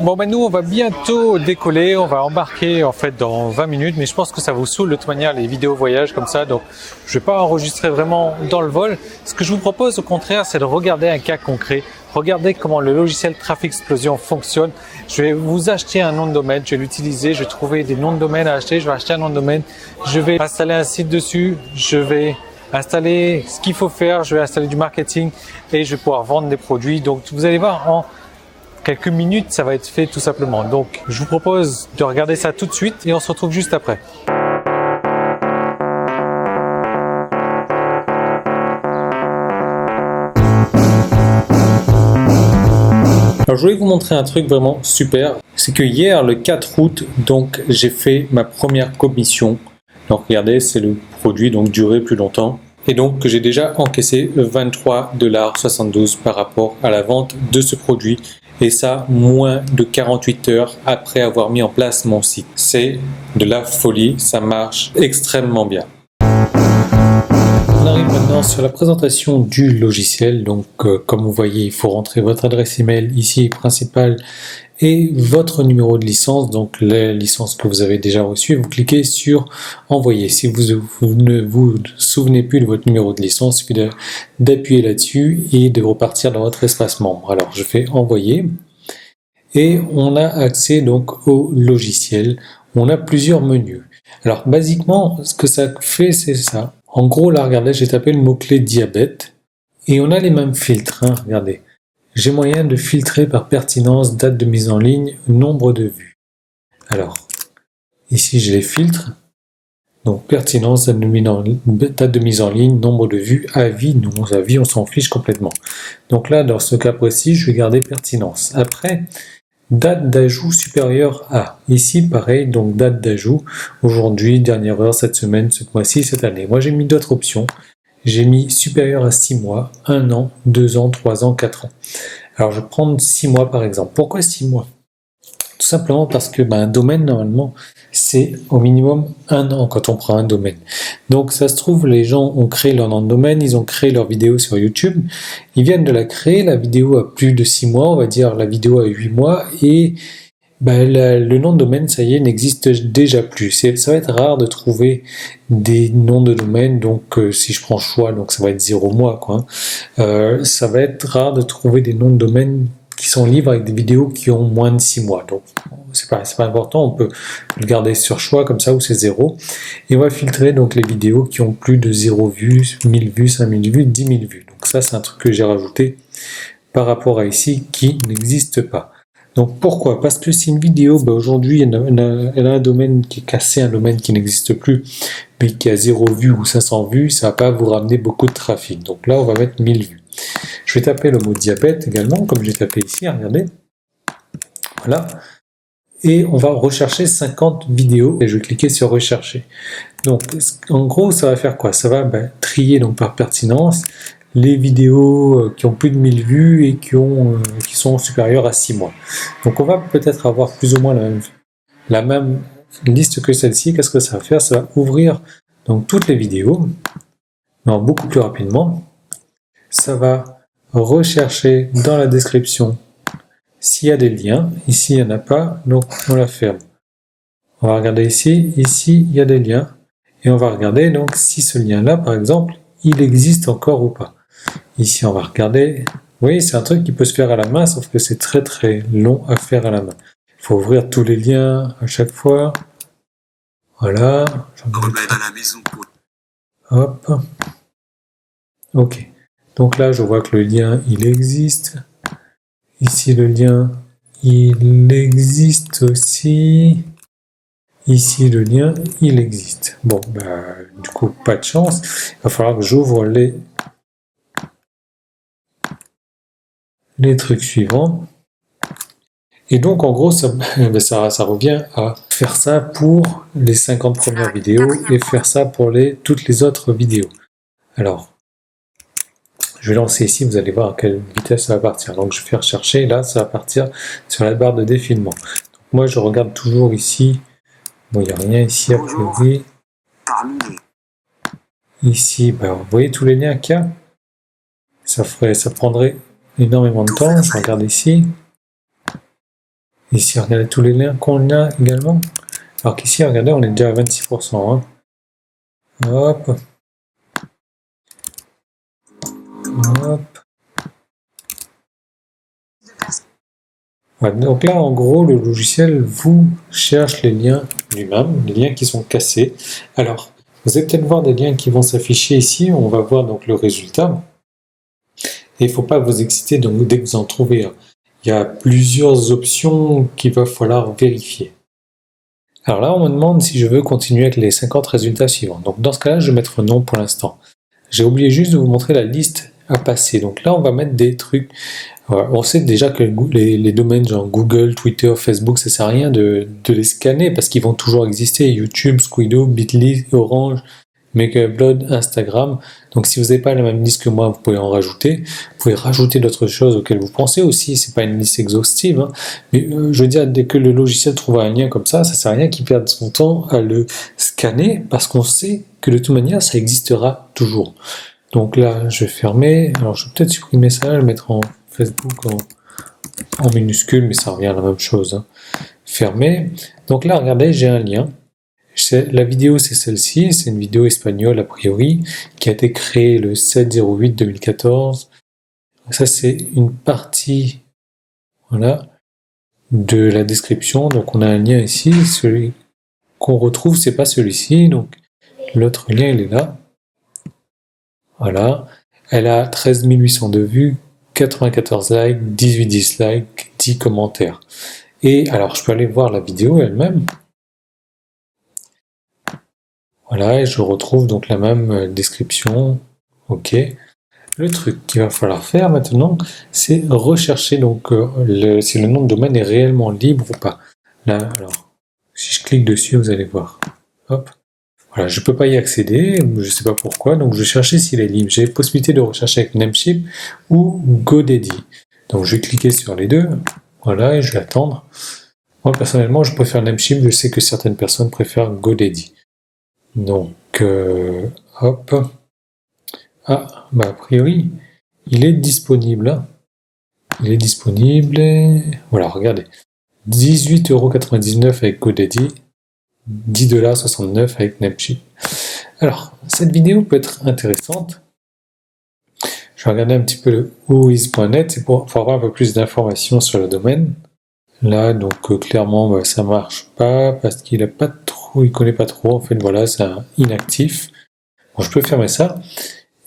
Bon ben nous on va bientôt décoller, on va embarquer en fait dans 20 minutes, mais je pense que ça vous saoule de toute manière les vidéos voyage comme ça, donc je vais pas enregistrer vraiment dans le vol. Ce que je vous propose au contraire, c'est de regarder un cas concret, regarder comment le logiciel Traffic Explosion fonctionne. Je vais vous acheter un nom de domaine, je vais l'utiliser, je vais trouver des noms de domaine à acheter, je vais acheter un nom de domaine, je vais installer un site dessus, je vais installer ce qu'il faut faire, je vais installer du marketing et je vais pouvoir vendre des produits. Donc vous allez voir en quelques minutes, ça va être fait tout simplement. Donc, je vous propose de regarder ça tout de suite et on se retrouve juste après. Alors, je voulais vous montrer un truc vraiment super. C'est que hier, le 4 août, donc, j'ai fait ma première commission. Donc, regardez, c'est le produit, donc, duré plus longtemps. Et donc, j'ai déjà encaissé 23,72 $ par rapport à la vente de ce produit. Et ça, moins de 48 heures après avoir mis en place mon site. C'est de la folie, ça marche extrêmement bien. On arrive maintenant sur la présentation du logiciel. Donc, comme vous voyez, il faut rentrer votre adresse email ici principale et votre numéro de licence, donc la licence que vous avez déjà reçue. Vous cliquez sur envoyer. Si vous ne vous souvenez plus de votre numéro de licence, il suffit d'appuyer là-dessus et de repartir dans votre espace membre. Alors je fais envoyer et on a accès donc au logiciel. On a plusieurs menus. Alors basiquement, ce que ça fait, c'est ça. En gros, là, regardez, j'ai tapé le mot-clé diabète et on a les mêmes filtres, hein, regardez. J'ai moyen de filtrer par pertinence, date de mise en ligne, nombre de vues. Alors, ici je les filtre. Donc pertinence, date de mise en ligne, nombre de vues, avis, non, avis, on s'en fiche complètement. Donc là, dans ce cas précis, je vais garder pertinence. Après, date d'ajout supérieure à. Ici, pareil, donc date d'ajout, aujourd'hui, dernière heure, cette semaine, ce mois-ci, cette année. Moi, j'ai mis d'autres options. J'ai mis supérieur à 6 mois, 1 an, 2 ans, 3 ans, 4 ans. Alors, je vais prendre 6 mois par exemple. Pourquoi 6 mois? Tout simplement parce que un domaine, normalement, c'est au minimum 1 an quand on prend un domaine. Donc, ça se trouve, les gens ont créé leur nom de domaine, ils ont créé leur vidéo sur YouTube, ils viennent de la créer, la vidéo a plus de 6 mois, on va dire la vidéo a 8 mois, et le nom de domaine, ça y est, n'existe déjà plus. Ça va être rare de trouver des noms de domaine, donc si je prends choix, donc ça va être 0 mois, quoi. Ça va être rare de trouver des noms de domaine qui sont libres avec des vidéos qui ont moins de 6 mois. Donc c'est pas important, on peut le garder sur choix comme ça où c'est 0. Et on va filtrer donc les vidéos qui ont plus de 0 vues, 1000 vues, 5000 vues, 10 000 vues. Donc ça, c'est un truc que j'ai rajouté par rapport à ici qui n'existe pas. Donc pourquoi? Parce que si une vidéo, aujourd'hui, elle a un domaine qui est cassé, un domaine qui n'existe plus, mais qui a 0 vues ou 500 vues, ça ne va pas vous ramener beaucoup de trafic. Donc là, on va mettre 1000 vues. Je vais taper le mot diabète également, comme j'ai tapé ici, regardez. Voilà. Et on va rechercher 50 vidéos, et je vais cliquer sur rechercher. Donc, en gros, ça va faire quoi? Ça va trier donc par pertinence les vidéos qui ont plus de 1000 vues et qui sont supérieures à 6 mois. Donc on va peut-être avoir plus ou moins la même liste que celle-ci. Qu'est-ce que ça va faire? Ça va ouvrir donc toutes les vidéos, mais beaucoup plus rapidement. Ça va rechercher dans la description s'il y a des liens. Ici, il n'y en a pas, donc on la ferme. On va regarder ici, il y a des liens. Et on va regarder donc si ce lien-là, par exemple, il existe encore ou pas. Ici, on va regarder. Oui, c'est un truc qui peut se faire à la main, sauf que c'est très très long à faire à la main. Il faut ouvrir tous les liens à chaque fois. Voilà. Remède à la maison. Hop. Ok. Donc là, je vois que le lien, il existe. Ici, le lien, il existe aussi. Ici, le lien, il existe. Bon, du coup, pas de chance. Il va falloir que j'ouvre les trucs suivants. Et donc, en gros, ça revient à faire ça pour les 50 premières vidéos et faire ça pour toutes les autres vidéos. Alors, je vais lancer ici, vous allez voir à quelle vitesse ça va partir. Donc, je vais faire chercher, là, ça va partir sur la barre de défilement. Donc, moi, je regarde toujours ici. Bon, il n'y a rien ici, a priori. Ici, vous voyez tous les liens qu'il y a? Ça prendrait énormément de temps. Je regarde ici. Ici, regardez tous les liens qu'on a également. Alors qu'ici, regardez, on est déjà à 26%. Hein. Hop. Hop. Ouais, donc là, en gros, le logiciel vous cherche les liens lui-même, les liens qui sont cassés. Alors, vous allez peut-être voir des liens qui vont s'afficher ici. On va voir donc le résultat. Et il ne faut pas vous exciter donc, dès que vous en trouvez un. Il y a plusieurs options qu'il va falloir vérifier. Alors là, on me demande si je veux continuer avec les 50 résultats suivants. Donc dans ce cas-là, je vais mettre non pour l'instant. J'ai oublié juste de vous montrer la liste à passer. Donc là, on va mettre des trucs. On sait déjà que les domaines genre Google, Twitter, Facebook, ça sert à rien de les scanner parce qu'ils vont toujours exister. YouTube, Squidoo, Bitly, Orange, Makeupload, Instagram. Donc si vous n'avez pas la même liste que moi, vous pouvez en rajouter. Vous pouvez rajouter d'autres choses auxquelles vous pensez aussi. C'est pas une liste exhaustive. Hein. Mais je veux dire, dès que le logiciel trouve un lien comme ça sert à rien qu'il perde son temps à le scanner parce qu'on sait que de toute manière, ça existera toujours. Donc là, je vais fermer. Alors je vais peut-être supprimer ça, le mettre en Facebook en minuscule, mais ça revient à la même chose. Hein. Fermer. Donc là, regardez, j'ai un lien. La vidéo, c'est celle-ci. C'est une vidéo espagnole, a priori, qui a été créée le 7/08/2014. Ça, c'est une partie, voilà, de la description. Donc on a un lien ici. Celui qu'on retrouve, c'est pas celui-ci. Donc l'autre lien, il est là. Voilà. Elle a 13 802 vues, 94 likes, 18 dislikes, 10 commentaires. Et alors, je peux aller voir la vidéo elle-même. Voilà, et je retrouve donc la même description. Ok. Le truc qu'il va falloir faire maintenant, c'est rechercher donc si le nom de domaine est réellement libre ou pas. Là, alors, si je clique dessus, vous allez voir. Hop. Voilà, je ne peux pas y accéder, je ne sais pas pourquoi, donc je vais chercher s'il est libre. J'ai la possibilité de rechercher avec Namecheap ou GoDaddy. Donc je vais cliquer sur les deux, voilà, et je vais attendre. Moi personnellement, je préfère Namecheap, je sais que certaines personnes préfèrent GoDaddy. Donc, hop. Ah, bah a priori, il est disponible. Il est disponible, voilà, regardez. 18,99€ avec GoDaddy, 10,69$ avec Namecheap. Alors, cette vidéo peut être intéressante. Je vais regarder un petit peu le whois.net, c'est pour avoir un peu plus d'informations sur le domaine. Là, donc clairement, bah, ça marche pas parce qu'il a pas trop, il connaît pas trop. En fait, voilà, c'est un inactif. Bon, je peux fermer ça.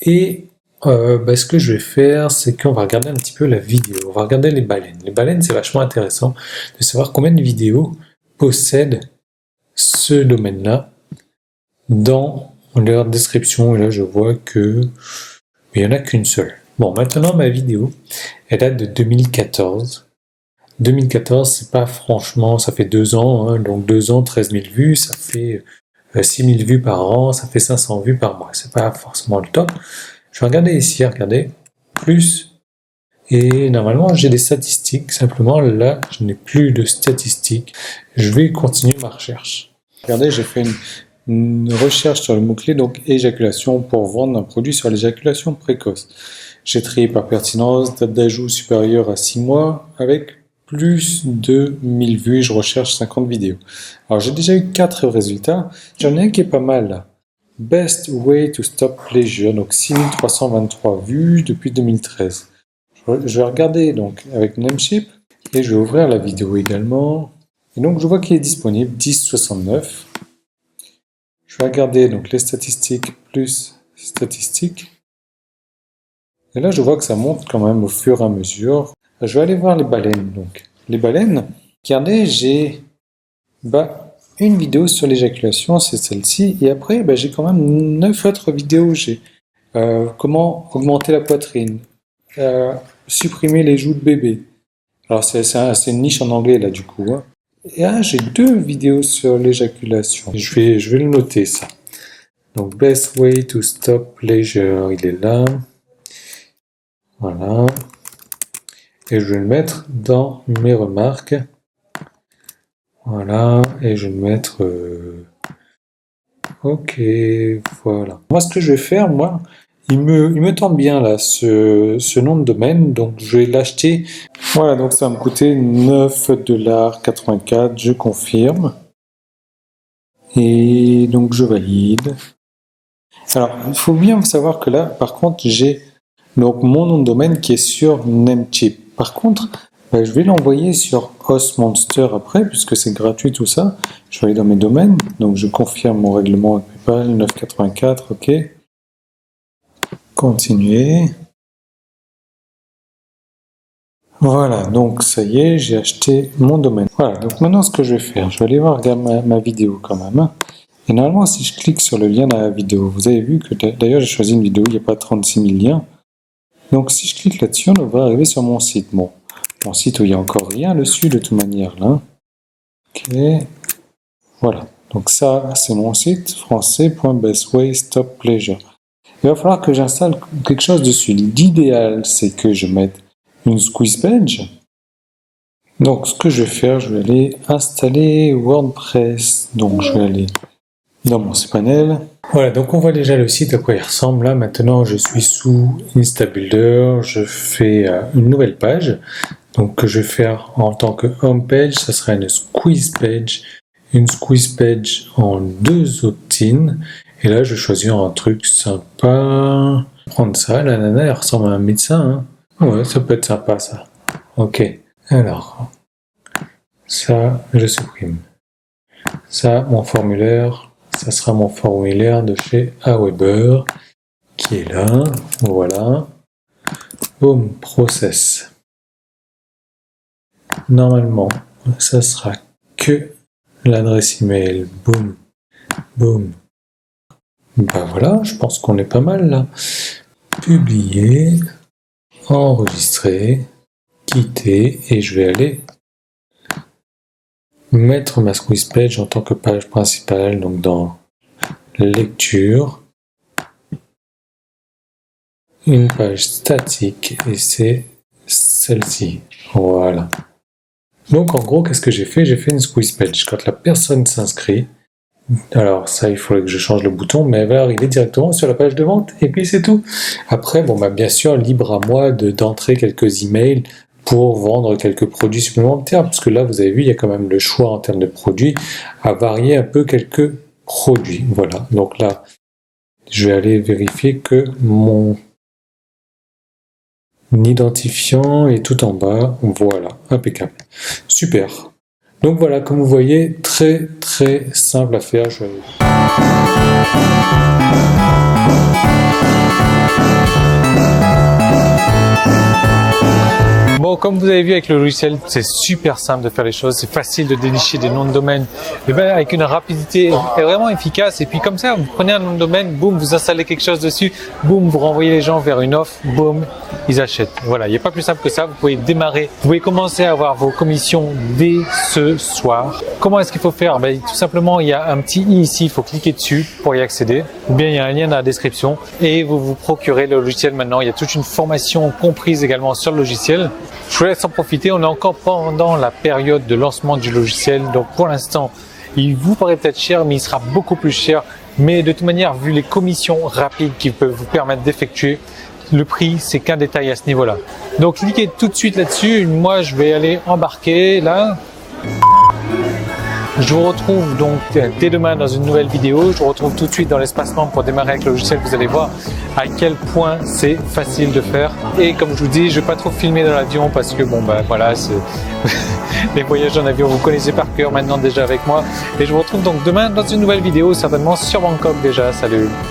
Et ce que je vais faire, c'est qu'on va regarder un petit peu la vidéo. On va regarder les baleines. Les baleines, c'est vachement intéressant de savoir combien de vidéos possèdent ce domaine-là dans leur description. Et là, je vois que il n'y en a qu'une seule. Bon, maintenant, ma vidéo, elle date de 2014. 2014, c'est pas franchement, ça fait 2 ans, hein, donc 2 ans, 13 000 vues, ça fait 6 000 vues par an, ça fait 500 vues par mois. C'est pas forcément le top. Je vais regarder ici, regardez, plus, et normalement j'ai des statistiques, simplement là je n'ai plus de statistiques. Je vais continuer ma recherche. Regardez, j'ai fait une recherche sur le mot-clé, donc éjaculation, pour vendre un produit sur l'éjaculation précoce. J'ai trié par pertinence, date d'ajout supérieure à 6 mois, avec plus de 1000 vues, je recherche 50 vidéos. Alors j'ai déjà eu 4 résultats, j'en ai un qui est pas mal là. Best way to stop pleasure, donc 6323 vues depuis 2013. Je vais regarder donc avec Namecheap et je vais ouvrir la vidéo également. Et donc je vois qu'il est disponible 10,69. Je vais regarder donc les statistiques plus statistiques. Et là je vois que ça monte quand même au fur et à mesure. Je vais aller voir les baleines donc. Les baleines, regardez, j'ai une vidéo sur l'éjaculation, c'est celle-ci. Et après, j'ai quand même 9 autres vidéos. J'ai comment augmenter la poitrine, supprimer les joues de bébé. Alors c'est une niche en anglais là du coup. Hein. Et là, j'ai 2 vidéos sur l'éjaculation. Je vais le noter ça. Donc best way to stop pleasure, il est là. Voilà. Et je vais le mettre dans mes remarques. Voilà, et je vais le mettre... Ok, voilà. Moi, ce que je vais faire, Il me tente bien là ce nom de domaine, donc je vais l'acheter. Voilà, donc ça va me coûter $9,84, je confirme. Et donc je valide. Alors, il faut bien savoir que là, par contre, j'ai donc mon nom de domaine qui est sur Namecheap. Par contre, je vais l'envoyer sur HostMonster après, puisque c'est gratuit tout ça. Je vais aller dans mes domaines, donc je confirme mon règlement avec PayPal, 9,84, ok. Continuer. Voilà, donc ça y est, j'ai acheté mon domaine. Voilà, donc maintenant ce que je vais faire, je vais aller voir ma vidéo quand même. Et normalement, si je clique sur le lien dans la vidéo, vous avez vu que d'ailleurs j'ai choisi une vidéo, il n'y a pas 36 000 liens. Donc si je clique là-dessus, on va arriver sur mon site. Bon, mon site où il n'y a encore rien dessus de toute manière là. Ok, voilà. Donc ça, c'est mon site français.bestwaystoppleasure. Il va falloir que j'installe quelque chose dessus. L'idéal, c'est que je mette une squeeze page. Donc ce que je vais faire, je vais aller installer WordPress. Donc je vais aller dans mon cPanel. Voilà, donc on voit déjà le site à quoi il ressemble. Là maintenant je suis sous Instabuilder, je fais une nouvelle page. Donc que je vais faire en tant que home page, ça sera une squeeze page. Une squeeze page en 2 opt-in. Et là je vais choisir un truc sympa. Prendre ça, la nana elle ressemble à un médecin. Hein. Ouais, ça peut être sympa ça. Ok, alors ça je supprime. Ça, mon formulaire. Ça sera mon formulaire de chez Aweber qui est là. Voilà. Boom, process. Normalement, ça sera que l'adresse email. Boom, boom. Ben voilà, je pense qu'on est pas mal là. Publier, enregistrer, quitter et je vais aller mettre ma squeeze page en tant que page principale, donc dans lecture, une page statique et c'est celle-ci. Voilà. Donc en gros, qu'est-ce que j'ai fait? J'ai fait une squeeze page. Quand la personne s'inscrit, alors ça, il faudrait que je change le bouton, mais elle va arriver directement sur la page de vente et puis c'est tout. Après, bon, bien sûr, libre à moi d'entrer quelques emails pour vendre quelques produits supplémentaires, parce que là, vous avez vu, il y a quand même le choix en termes de produits à varier un peu quelques produits. Voilà, donc là, je vais aller vérifier que mon identifiant est tout en bas. Voilà, impeccable. Super. Donc voilà, comme vous voyez, très très simple à faire. Bon, comme vous avez vu avec le logiciel, c'est super simple de faire les choses, c'est facile de dénicher des noms de domaine, et bien avec une rapidité vraiment efficace. Et puis comme ça, vous prenez un nom de domaine, boum, vous installez quelque chose dessus, boum, vous renvoyez les gens vers une offre, boum, ils achètent. Voilà, il n'y a pas plus simple que ça. Vous pouvez démarrer, vous pouvez commencer à avoir vos commissions dès ce soir. Comment est-ce qu'il faut faire? Tout simplement, il y a un petit i ici, il faut cliquer dessus pour y accéder. Ou bien il y a un lien dans la description et vous vous procurez le logiciel maintenant. Il y a toute une formation comprise également sur le logiciel. Je vous laisse en profiter, on est encore pendant la période de lancement du logiciel, donc pour l'instant, il vous paraît peut-être cher, mais il sera beaucoup plus cher. Mais de toute manière, vu les commissions rapides qui peuvent vous permettre d'effectuer, le prix, c'est qu'un détail à ce niveau-là. Donc cliquez tout de suite là-dessus, moi je vais aller embarquer là. Je vous retrouve donc dès demain dans une nouvelle vidéo. Je vous retrouve tout de suite dans l'espace membre pour démarrer avec le logiciel. Vous allez voir à quel point c'est facile de faire. Et comme je vous dis, je vais pas trop filmer dans l'avion parce que voilà, c'est les voyages en avion, vous connaissez par cœur maintenant déjà avec moi. Et je vous retrouve donc demain dans une nouvelle vidéo, certainement sur Bangkok déjà. Salut!